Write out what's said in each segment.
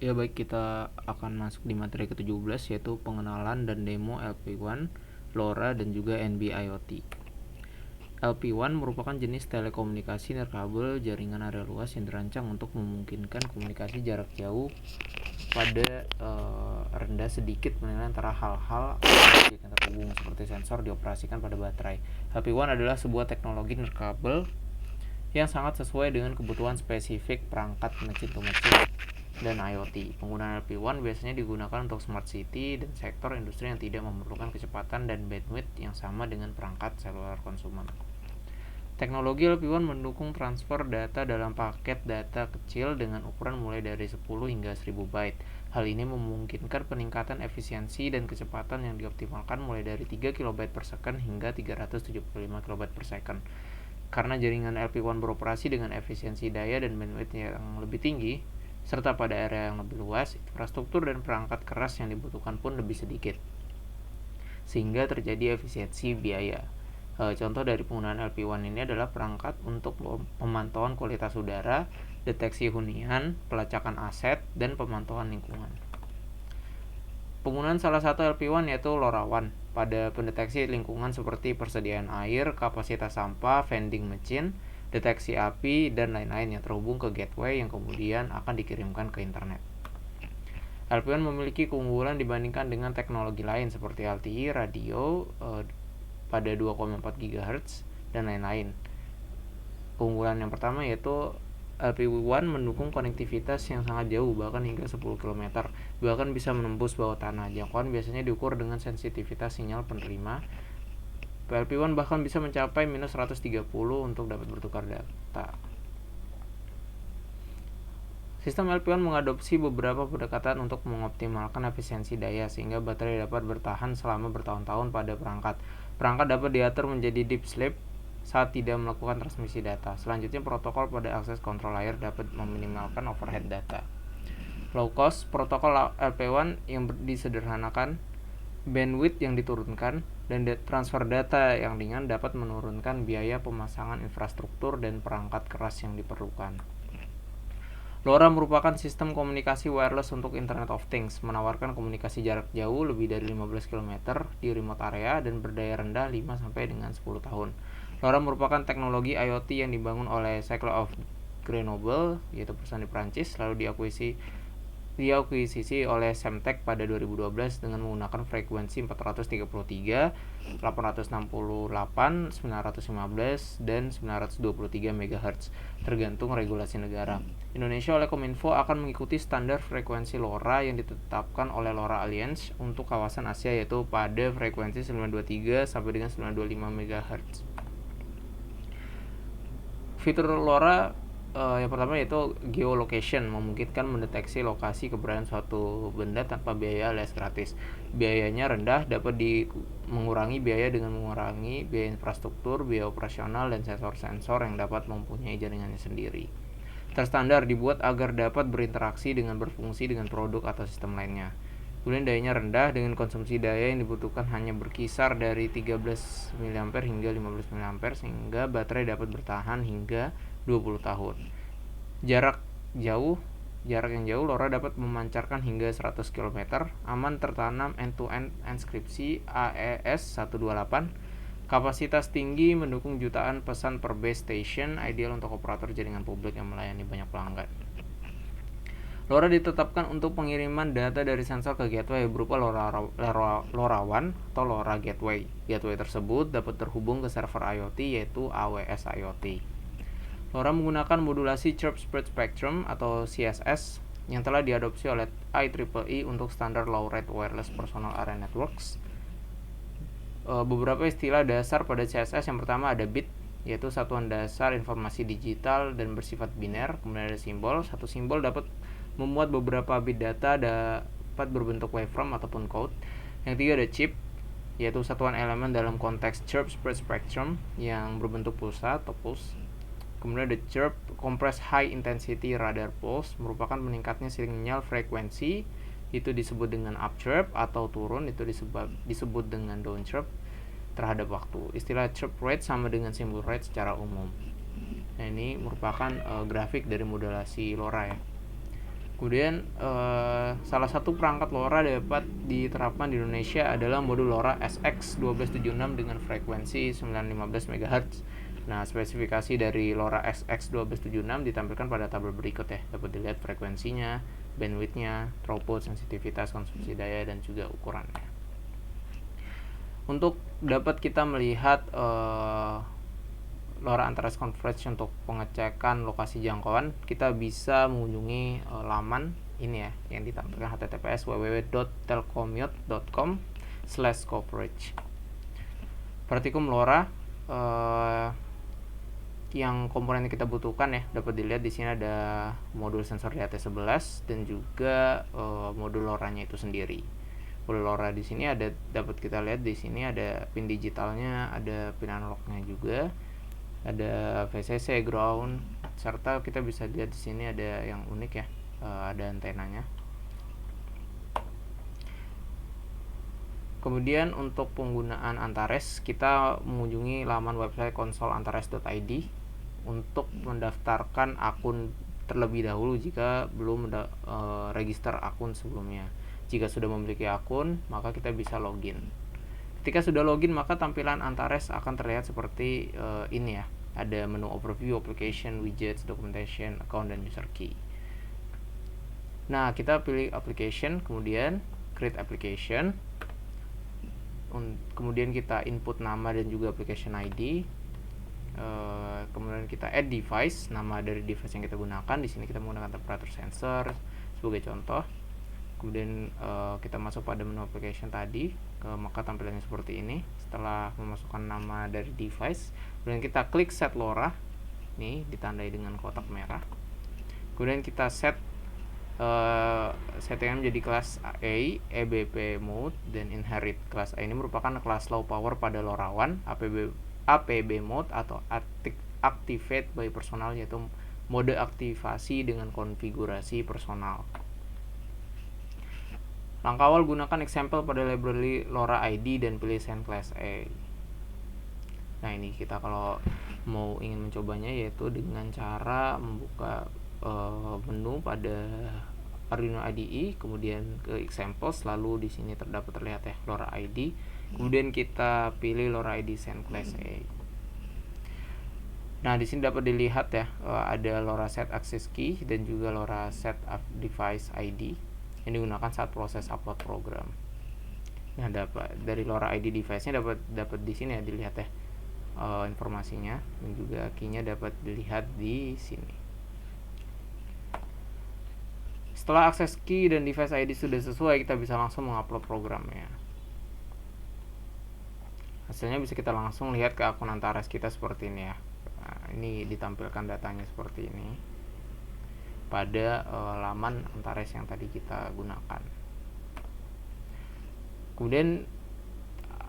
Ya baik, kita akan masuk di materi ke-17 yaitu pengenalan dan demo LP1, LoRa dan juga NB-IoT. LP1 merupakan jenis telekomunikasi nirkabel jaringan area luas yang dirancang untuk memungkinkan komunikasi jarak jauh pada rendah sedikit menilai antara hal-hal yang terhubung seperti sensor dioperasikan pada baterai. LP1 adalah sebuah teknologi nirkabel yang sangat sesuai dengan kebutuhan spesifik perangkat mesin-to-mesin dan IoT. Penggunaan LP1 biasanya digunakan untuk smart city dan sektor industri yang tidak memerlukan kecepatan dan bandwidth yang sama dengan perangkat seluler konsumen. Teknologi LP1 mendukung transfer data dalam paket data kecil dengan ukuran mulai dari 10 hingga 1000 byte. Hal ini memungkinkan peningkatan efisiensi dan kecepatan yang dioptimalkan mulai dari 3 KB per second hingga 375 KB per second. Karena jaringan LP1 beroperasi dengan efisiensi daya dan bandwidth yang lebih tinggi, serta pada area yang lebih luas, infrastruktur dan perangkat keras yang dibutuhkan pun lebih sedikit, sehingga terjadi efisiensi biaya. Contoh dari penggunaan LP1 ini adalah perangkat untuk pemantauan kualitas udara, deteksi hunian, pelacakan aset, dan pemantauan lingkungan. Penggunaan salah satu LP1 yaitu LoRaWAN pada pendeteksi lingkungan seperti persediaan air, kapasitas sampah, vending machine, deteksi api, dan lain-lain yang terhubung ke gateway yang kemudian akan dikirimkan ke internet. LP1 memiliki keunggulan dibandingkan dengan teknologi lain seperti LTE, radio pada 2,4 GHz, dan lain-lain. Keunggulan yang pertama yaitu LP1 mendukung konektivitas yang sangat jauh, bahkan hingga 10 km, bahkan bisa menembus bawah tanah. Jangkauan biasanya diukur dengan sensitivitas sinyal penerima. LP1 bahkan bisa mencapai minus 130 untuk dapat bertukar data. Sistem LP1 mengadopsi beberapa pendekatan untuk mengoptimalkan efisiensi daya sehingga baterai dapat bertahan selama bertahun-tahun pada perangkat. Perangkat dapat diatur menjadi deep sleep saat tidak melakukan transmisi data. Selanjutnya, protokol pada akses kontrol layar dapat meminimalkan overhead data. Low cost, protokol LP1 yang disederhanakan, bandwidth yang diturunkan, dan transfer data yang ringan dapat menurunkan biaya pemasangan infrastruktur dan perangkat keras yang diperlukan. LoRa merupakan sistem komunikasi wireless untuk Internet of Things, menawarkan komunikasi jarak jauh lebih dari 15 km di remote area dan berdaya rendah 5 sampai dengan 10 tahun. LoRa merupakan teknologi IoT yang dibangun oleh Cycle of Grenoble, yaitu perusahaan di Prancis, lalu diakuisisi oleh Semtech pada 2012 dengan menggunakan frekuensi 433, 868, 915, dan 923 MHz, tergantung regulasi negara. Indonesia oleh Kominfo akan mengikuti standar frekuensi LoRa yang ditetapkan oleh LoRa Alliance untuk kawasan Asia, yaitu pada frekuensi 923 sampai dengan 925 MHz. Fitur LoRa yang pertama yaitu geolocation, memungkinkan mendeteksi lokasi keberadaan suatu benda tanpa biaya alias gratis. Biayanya rendah, dapat mengurangi biaya dengan mengurangi biaya infrastruktur, biaya operasional, dan sensor-sensor yang dapat mempunyai jaringannya sendiri. Terstandar, dibuat agar dapat berinteraksi dengan berfungsi dengan produk atau sistem lainnya. Kemudian dayanya rendah dengan konsumsi daya yang dibutuhkan hanya berkisar dari 13 mAh hingga 15 mAh sehingga baterai dapat bertahan hingga 20 tahun. Jarak yang jauh LoRa dapat memancarkan hingga 100 km, aman tertanam end-to-end enkripsi AES 128, kapasitas tinggi mendukung jutaan pesan per base station, ideal untuk operator jaringan publik yang melayani banyak pelanggan. LoRa ditetapkan untuk pengiriman data dari sensor ke gateway berupa LoRaWAN atau LoRa Gateway. Gateway tersebut dapat terhubung ke server IoT yaitu AWS IoT. LoRa menggunakan modulasi Chirp Spread Spectrum atau CSS yang telah diadopsi oleh IEEE untuk standar Low Rate Wireless Personal Area Networks. Beberapa istilah dasar pada CSS, yang pertama ada bit, yaitu satuan dasar informasi digital dan bersifat biner. Kemudian ada simbol, satu simbol dapat memuat beberapa bit data, dapat berbentuk waveform ataupun code. Yang ketiga ada chip, yaitu satuan elemen dalam konteks Chirp Spread Spectrum yang berbentuk pulsa atau pulse. Kemudian ada chirp, compressed high intensity radar pulse, merupakan meningkatnya sinyal frekuensi, itu disebut dengan up chirp, atau turun itu disebut dengan down chirp terhadap waktu. Istilah chirp rate sama dengan simbol rate secara umum. Nah, ini merupakan grafik dari modulasi LoRa ya. Kemudian salah satu perangkat LoRa dapat diterapkan di Indonesia adalah modul LoRa SX1276 dengan frekuensi 915 MHz. Nah, spesifikasi dari LoRa SX1276 ditampilkan pada tabel berikut ya. Dapat dilihat frekuensinya, bandwidthnya, throughput, sensitivitas, konsumsi daya, dan juga ukurannya. Untuk dapat kita melihat LoRa Antares Converge untuk pengecekan lokasi jangkauan, kita bisa mengunjungi laman ini ya, yang ditampilkan https www.telkomute.com/coverage. Praktikum LoRa yang komponen yang kita butuhkan ya, dapat dilihat di sini ada modul sensor DHT11 dan juga modul LoRa-nya itu sendiri. Modul LoRa di sini ada, dapat kita lihat di sini ada pin digitalnya, ada pin analognya juga, ada VCC, ground, serta kita bisa lihat di sini ada yang unik ya, ada antenanya. Kemudian untuk penggunaan Antares, kita mengunjungi laman website konsolantares.id untuk mendaftarkan akun terlebih dahulu jika belum register akun sebelumnya. Jika sudah memiliki akun, maka kita bisa login. Ketika sudah login, maka tampilan Antares akan terlihat seperti ini ya. Ada menu overview, application, widgets, documentation, account, dan user key. Nah, kita pilih application, kemudian create application. Kemudian kita input nama dan juga application ID. Kemudian kita add device, nama dari device yang kita gunakan. Di sini kita menggunakan temperature sensor sebagai contoh. Kemudian kita masuk pada menu application tadi, maka tampilannya seperti ini. Setelah memasukkan nama dari device, kemudian kita klik set LoRa, ini ditandai dengan kotak merah. Kemudian kita set settingan menjadi kelas A, EBP mode, dan inherit. Kelas A ini merupakan kelas low power pada LoRaWAN, APB mode atau activate by personal, yaitu mode aktivasi dengan konfigurasi personal. Langkah awal, gunakan example pada library LoRa ID dan pilih send class A. Nah, ini kita kalau mau ingin mencobanya yaitu dengan cara membuka menu pada Arduino IDE, kemudian ke examples, lalu di sini terlihat ya LoRa ID. Kemudian kita pilih LoRa ID send class A. Nah, di sini dapat dilihat ya, ada LoRa set access key dan juga LoRa set device ID yang digunakan saat proses upload program. Nah, dapat dari LoRa ID device-nya dapat di sini ya, dilihat ya informasinya, dan juga key-nya dapat dilihat di sini. Setelah akses key dan device ID sudah sesuai, kita bisa langsung mengupload programnya. Hasilnya bisa kita langsung lihat ke akun Antares kita seperti ini ya. Nah, ini ditampilkan datanya seperti ini pada laman Antares yang tadi kita gunakan. Kemudian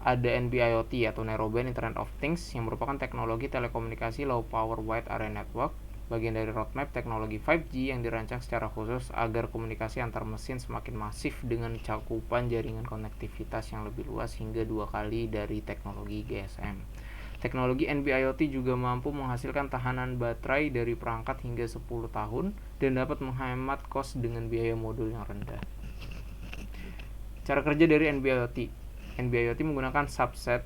ada NB-IoT atau Narrowband Internet of Things yang merupakan teknologi telekomunikasi low power wide area network, bagian dari roadmap teknologi 5G yang dirancang secara khusus agar komunikasi antar mesin semakin masif dengan cakupan jaringan konektivitas yang lebih luas hingga 2 kali dari teknologi GSM. Teknologi NB-IoT juga mampu menghasilkan tahanan baterai dari perangkat hingga 10 tahun dan dapat menghemat kos dengan biaya modul yang rendah. Cara kerja dari NB-IoT. NB-IoT menggunakan subset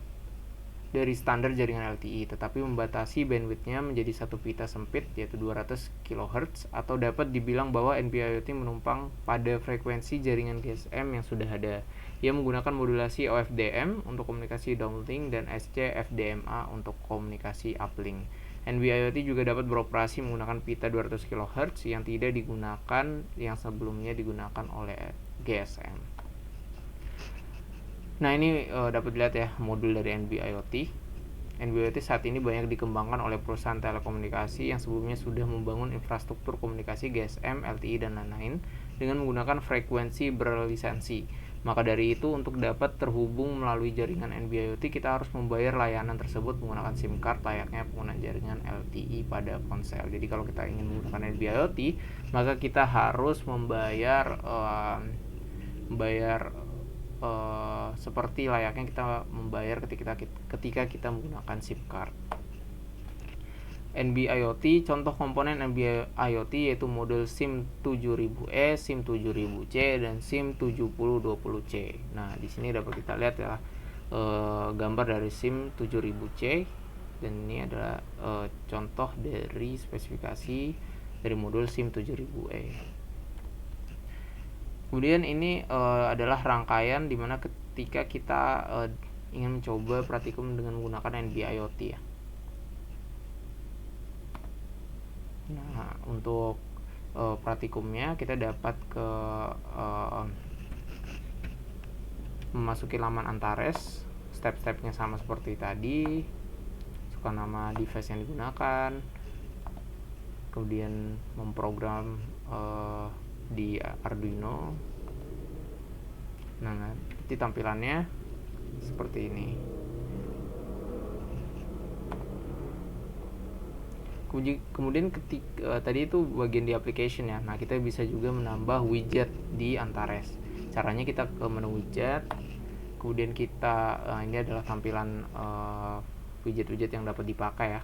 dari standar jaringan LTE, tetapi membatasi bandwidthnya menjadi satu pita sempit, yaitu 200 kHz, atau dapat dibilang bahwa NB-IoT menumpang pada frekuensi jaringan GSM yang sudah ada. Ia menggunakan modulasi OFDM untuk komunikasi downlink dan SC-FDMA untuk komunikasi uplink. NB-IoT juga dapat beroperasi menggunakan pita 200 kHz yang tidak digunakan, yang sebelumnya digunakan oleh GSM. Nah, ini dapat dilihat ya modul dari NB-IoT. NB-IoT saat ini banyak dikembangkan oleh perusahaan telekomunikasi yang sebelumnya sudah membangun infrastruktur komunikasi GSM, LTE, dan lain-lain dengan menggunakan frekuensi berlisensi. Maka dari itu, untuk dapat terhubung melalui jaringan NB-IoT, kita harus membayar layanan tersebut menggunakan SIM card layaknya penggunaan jaringan LTE pada ponsel. Jadi kalau kita ingin menggunakan NB-IoT, maka kita harus membayar seperti layaknya kita membayar ketika kita menggunakan SIM card. NB-IoT, contoh komponen NB-IoT yaitu model SIM 7000E, SIM 7000C, dan SIM 7020C. Nah, di sini dapat kita lihat ya gambar dari SIM 7000C, dan ini adalah contoh dari spesifikasi dari modul SIM 7000E. Kemudian ini adalah rangkaian dimana ketika kita ingin mencoba praktikum dengan menggunakan NB-IoT ya. Nah, untuk praktikumnya kita dapat ke memasuki laman Antares. Step-stepnya sama seperti tadi, masukkan nama device yang digunakan, kemudian memprogram di Arduino. Nah, nanti tampilannya seperti ini. Kemudian ketika tadi itu bagian di application ya. Nah, kita bisa juga menambah widget di Antares. Caranya kita ke menu widget, kemudian kita ini adalah tampilan widget-widget yang dapat dipakai ya.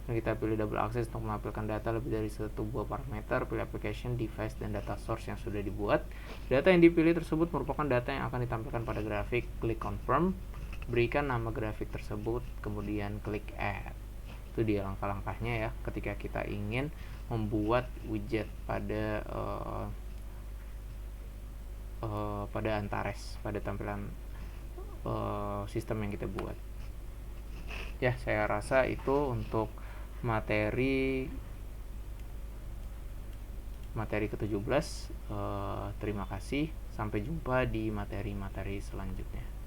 Dan kita pilih double access untuk menampilkan data lebih dari satu buah parameter, pilih application, device, dan data source yang sudah dibuat. Data yang dipilih tersebut merupakan data yang akan ditampilkan pada grafik. Klik confirm, berikan nama grafik tersebut, kemudian klik add. Itu dia langkah-langkahnya ya ketika kita ingin membuat widget pada Antares, pada tampilan sistem yang kita buat. Ya, saya rasa itu untuk materi ke-17. Terima kasih, sampai jumpa di materi-materi selanjutnya.